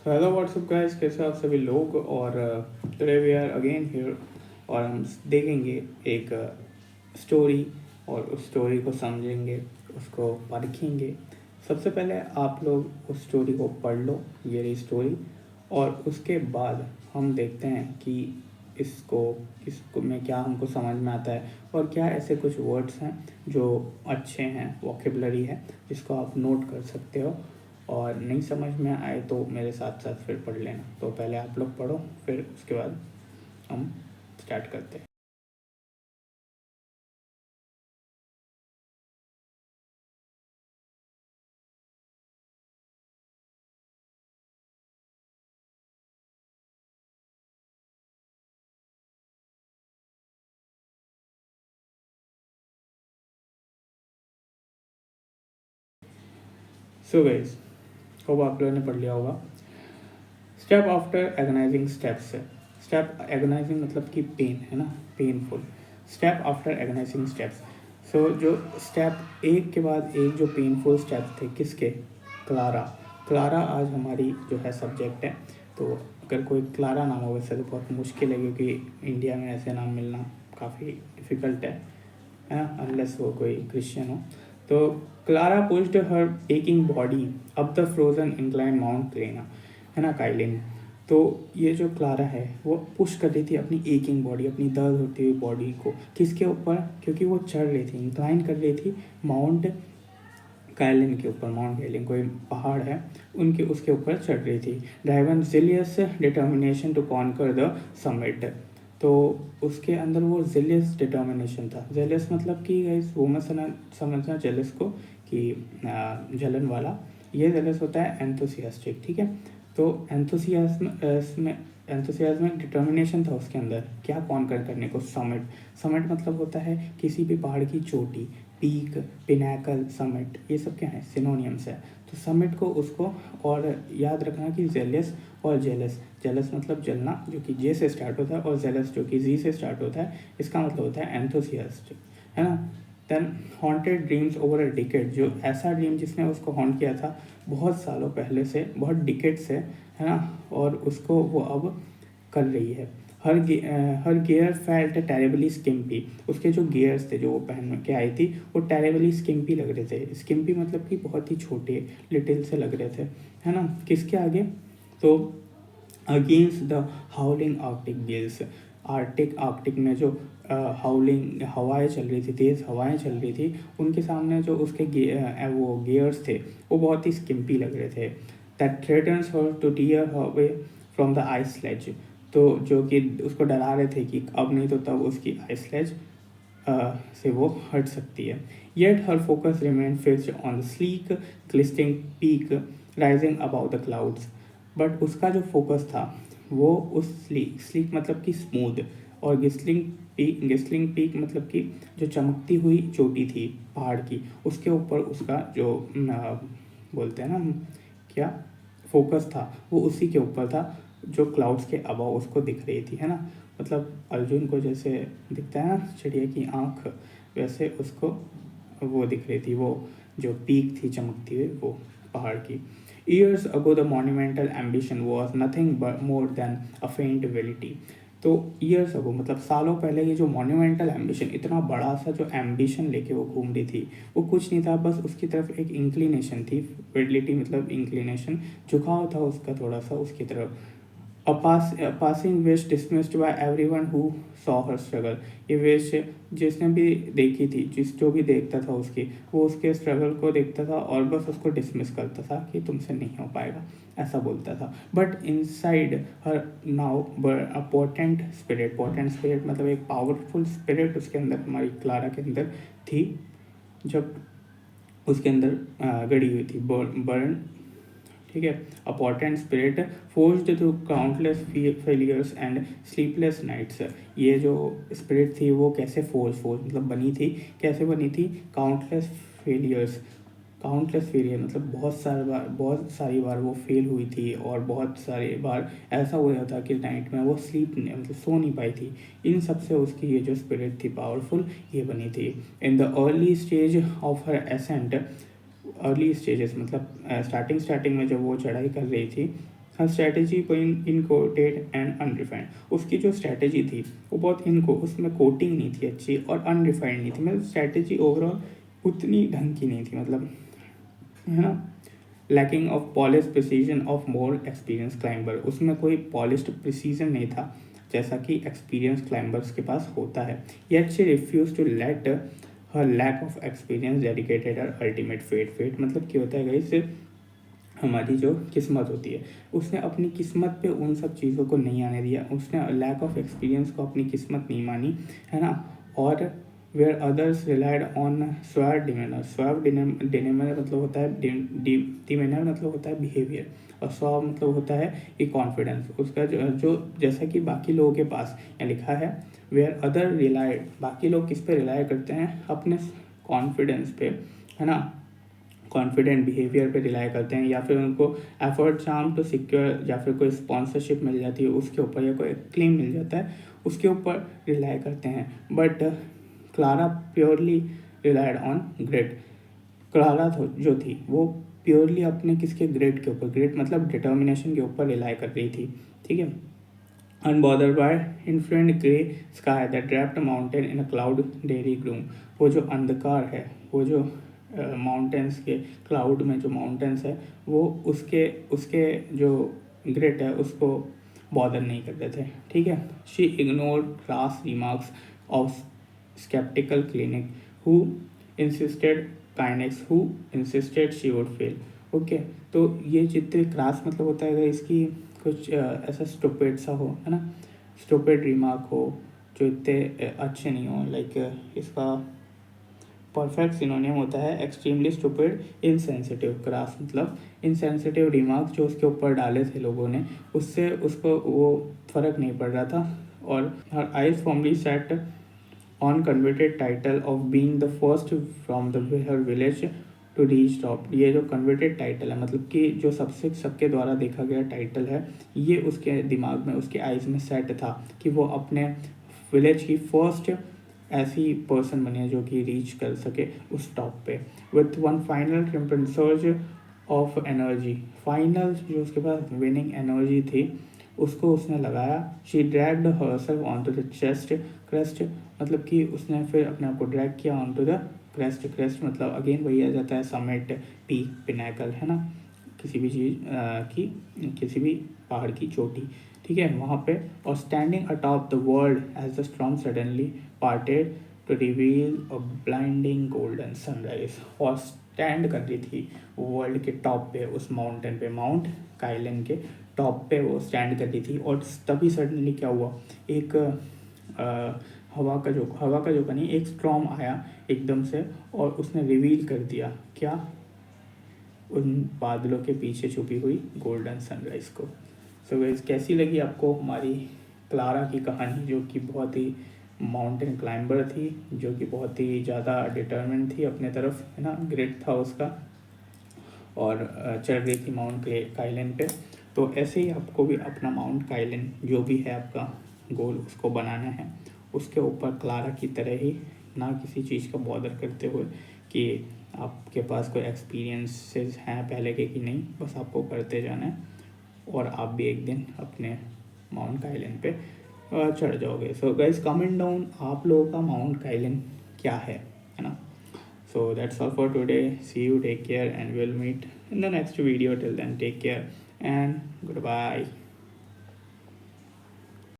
Hello what's up guys, कैसे आप सभी लोग। और today we are again here और हम देखेंगे एक स्टोरी और उस स्टोरी को समझेंगे, उसको परखेंगे। सबसे पहले आप लोग उस स्टोरी को पढ़ लो, ये रही स्टोरी। और उसके बाद हम देखते हैं कि इसको इसको में क्या हमको समझ में आता है और क्या ऐसे कुछ वर्ड्स हैं जो अच्छे हैं, वोकेबलरी है जिसको आप नोट कर सकते हो। और नहीं समझ में आए तो मेरे साथ साथ फिर पढ़ लेना। तो पहले आप लोग पढ़ो, फिर उसके बाद हम स्टार्ट करते हैं। सो गाइस, होप आप लोगों ने पढ़ लिया होगा। स्टेप आफ्टर एगनाइजिंग स्टेप्स है। स्टेप एगनाइजिंग मतलब कि पेन है ना, painful. Step after agonizing steps. So जो स्टेप एक के बाद एक जो पेनफुल स्टेप्स थे किसके, क्लारा। क्लारा आज हमारी जो है सब्जेक्ट है। तो अगर कोई क्लारा नाम हो वैसे तो बहुत मुश्किल है, क्योंकि इंडिया में ऐसे नाम मिलना काफ़ी डिफ़िकल्ट है ना, अनलेस वो कोई क्रिश्चियन हो। तो Clara pushed her aching body up the frozen incline mount क्लेना, है ना, काइलिन। तो ये जो क्लारा है वो पुश कर रही थी अपनी एकिंग बॉडी, अपनी दर्द होती हुई बॉडी को किसके ऊपर, क्योंकि वो चढ़ रही थी, इंक्लाइन कर रही थी माउंट काइलिन के ऊपर। माउंट काइलिन कोई पहाड़ है, उनके उसके ऊपर चढ़ रही थी। Driven zealous determination to conquer the summit. तो उसके अंदर वो जेलियस डिटर्मिनेशन था। जेलियस मतलब कि गाइस वो मत समझना जेलियस को कि जलन वाला। ये जेलियस होता है एंथुसियास्टिक, ठीक है। तो एंथुसियाज्म में डिटर्मिनेशन था उसके अंदर, क्या कॉन्कर करने को, समिट। समिट मतलब होता है किसी भी पहाड़ की चोटी, पीक, पिनैकल, समिट, ये सब क्या है, सिनोनियम्स है। तो समिट को उसको, और याद रखना कि जेलियस और जेलस। जेलस मतलब जलना जो कि जे से स्टार्ट होता है, और जेलस जो कि जी से स्टार्ट होता है, इसका मतलब होता है एंथुसियास्ट, है ना। Then haunted dreams over a decade, जो ऐसा ड्रीम जिसने उसको हॉन्ट किया था बहुत सालों पहले से, बहुत डिकेड से, है ना, और उसको वो अब कर रही है। हर गियर फेल्ट टेरेबली स्किम्पी, उसके जो गियर्स थे जो वो पहन के आई थी वो टेरेबली स्किम्पी लग रहे थे। स्किम्पी मतलब कि बहुत ही छोटे, लिटिल से लग रहे थे, है ना, किसके आगे। तो against the हाउलिंग Arctic Gales, Arctic में जो हाउलिंग हवाएं चल रही थी, तेज़ हवाएं चल रही थी, उनके सामने जो उसके वो गियर्स थे वो बहुत ही स्किम्पी लग रहे थे। That threatens her to tear her way from the ice sledge, तो जो कि उसको डरा रहे थे कि अब नहीं तो तब उसकी आइस स्लेज से वो हट सकती है। Yet her focus remain fixed on the sleek glistening peak rising above the clouds, but उसका जो फोकस था वो उस स्लीक, स्लीक मतलब कि स्मूथ, और गिस्लिंग पीक मतलब कि जो चमकती हुई चोटी थी पहाड़ की, उसके ऊपर उसका जो बोलते हैं ना क्या, फोकस था वो उसी के ऊपर था, जो क्लाउड्स के अबाव उसको दिख रही थी, है ना। मतलब अर्जुन को जैसे दिखता है ना चिड़िया की आँख, वैसे उसको वो दिख रही थी, वो जो पीक थी चमकती हुई वो पहाड़ की। Years ago the monumental ambition was nothing more than a faint velleity. तो ईयर्स अगो मतलब सालों पहले ये जो मॉन्यूमेंटल एम्बिशन, इतना बड़ा सा जो एम्बिशन लेके वो घूम रही थी, वो कुछ नहीं था, बस उसकी तरफ एक इंक्लिनेशन थी। वेलिटी मतलब इंक्लिनेशन, झुकाव था उसका थोड़ा सा उसकी तरफ। A passing wish dismissed by everyone who saw her struggle। ये विश जिसने भी देखी थी, जो भी देखता था उसकी, वो उसके स्ट्रगल को देखता था और बस उसको डिसमिस करता था कि तुमसे नहीं हो पाएगा, ऐसा बोलता था। But inside her now potent spirit मतलब एक पावरफुल स्पिरिट उसके अंदर, हमारी क्लारा के अंदर थी, जब उसके अंदर गड़ी हुई थी, बर्न, ठीक है। A potent spirit forced through countless failures and sleepless nights. ये जो स्पिरिट थी वो कैसे फोर्स मतलब बनी थी, कैसे बनी थी, काउंटलेस फेलियर्स, काउंटलेस फेलियर मतलब बहुत सारी बार वो फेल हुई थी, और बहुत सारी बार ऐसा हुआ था कि नाइट में वो स्लीप मतलब सो नहीं पाई थी। इन सब से उसकी ये जो स्पिरिट थी पावरफुल, ये बनी थी। In the early stage of her ascent, early stages मतलब स्टार्टिंग में जब वो चढ़ाई कर रही थी, हर स्ट्रैटेजी को इनकोडेड एंड अनरिफाइंड, उसकी जो स्ट्रैटेजी थी वो बहुत इनको उसमें कोटिंग नहीं थी अच्छी और अनरिफाइंड नहीं थी, मतलब स्ट्रैटेजी ओवरऑल उतनी ढंग की नहीं थी, मतलब है ना। Lacking of polish precision of more experience climber, उसमें कोई पॉलिश्ड प्रिसीजन नहीं था जैसा कि एक्सपीरियंस क्लाइंबर्स के पास होता है। Yet she refuse to let her lack of experience dedicated her ultimate fate मतलब क्या होता है गाइस, हमारी जो किस्मत होती है उसने अपनी किस्मत पे उन सब चीज़ों को नहीं आने दिया, उसने लैक ऑफ एक्सपीरियंस को अपनी किस्मत नहीं मानी, है ना। और where others relied on suave demeanour, suave demeanour मतलब होता है डिमेनर मतलब होता है बिहेवियर, और स्व मतलब होता है कि कॉन्फिडेंस उसका जो जैसा कि बाकी लोगों के पास यहाँ लिखा है, वेयर अदर रिलाइड, बाकी लोग किस पे रिलाई करते हैं, अपने कॉन्फिडेंस पे, है ना, कॉन्फिडेंट बिहेवियर पे रिलाई करते हैं, या फिर उनको एफर्ट चार्म टू सिक्योर, या फिर कोई स्पॉन्सरशिप मिल जाती है उसके ऊपर, या कोई क्लेम मिल जाता है उसके ऊपर रिलाई करते हैं। But Clara purely relied on great, Clara जो थी वो प्योरली अपने किसके, ग्रेट के ऊपर, ग्रेट मतलब डिटर्मिनेशन के ऊपर रिलाई कर रही थी, ठीक है। Unbothered by influent grey sky that draped mountain in a cloud dreary gloom, वो जो अंधकार है, वो जो माउंटेन्स के क्लाउड में जो माउंटेन्स है वो उसके उसके जो ग्रेट है उसको बॉदर नहीं करते थे, ठीक है। She ignored class remarks of skeptical clinic who insisted काइनेक्स who insisted she would fail, okay. तो ये जितने क्लास मतलब होता है इसकी कुछ ऐसा स्टूपिड सा हो, है ना, स्टूपिड रिमार्क हो जो इतने अच्छे नहीं हो, लाइक इसका परफेक्ट सिनोनियम होता है एक्सट्रीमली स्टूपिड इनसेंसिटिव, क्रास मतलब इनसेंसिटिव रिमार्क जो उसके ऊपर डाले थे लोगों ने, उससे उसको वो फ़र्क नहीं पड़ रहा था। और her eyes formally set on converted title of being the first from the her village to reach top, ये जो कन्वर्टेड टाइटल है मतलब कि जो सबसे सबके द्वारा देखा गया टाइटल है, ये उसके दिमाग में उसके आइज़ में सेट था कि वो अपने विलेज की फर्स्ट ऐसी पर्सन बने जो कि रीच कर सके उस टॉप पे, with one final triumphal surge of energy, final जो उसके पास विनिंग एनर्जी थी उसको उसने लगाया। She dragged herself on to the chest crest, मतलब कि उसने फिर अपने आप को ड्रैग किया on to the crest, crest मतलब अगेन वही आ जाता है समिट, पीक, पिनाकल, है ना, किसी भी चीज़ की, किसी भी पहाड़ की चोटी, ठीक है, वहाँ पे। और standing atop the world as the storm suddenly parted to reveal a blinding golden sunrise, और स्टैंड कर रही थी वर्ल्ड के टॉप पे, उस माउंटेन पे, माउंट काइलन के टॉप पे वो स्टैंड कर रही थी। और तभी सडनली क्या हुआ, एक हवा का झोंका नहीं, एक स्टॉर्म आया एकदम से और उसने रिवील कर दिया क्या, उन बादलों के पीछे छुपी हुई गोल्डन सनराइज को। सो गाइस कैसी लगी आपको हमारी क्लारा की कहानी, जो कि बहुत ही माउंटेन क्लाइंबर थी, जो कि बहुत ही ज़्यादा डिटर्मिन्ड थी अपने तरफ, है ना, ग्रेट था उसका, और चढ़ गई थी माउंट काइलन पे। तो ऐसे ही आपको भी अपना माउंट काइलन जो भी है आपका गोल उसको बनाना है, उसके ऊपर क्लारा की तरह ही ना किसी चीज़ का बॉदर करते हुए कि आपके पास कोई एक्सपीरियंसेस हैं पहले के कि नहीं, बस आपको करते जाना है और आप भी एक दिन अपने माउंट काइलन पे चढ़ जाओगे। सो गाइस कमेंट डाउन आप लोगों का माउंट काइलन क्या है ना। So that's all for today. See you, take care, and we'll meet in the next video. Till then, take care and goodbye.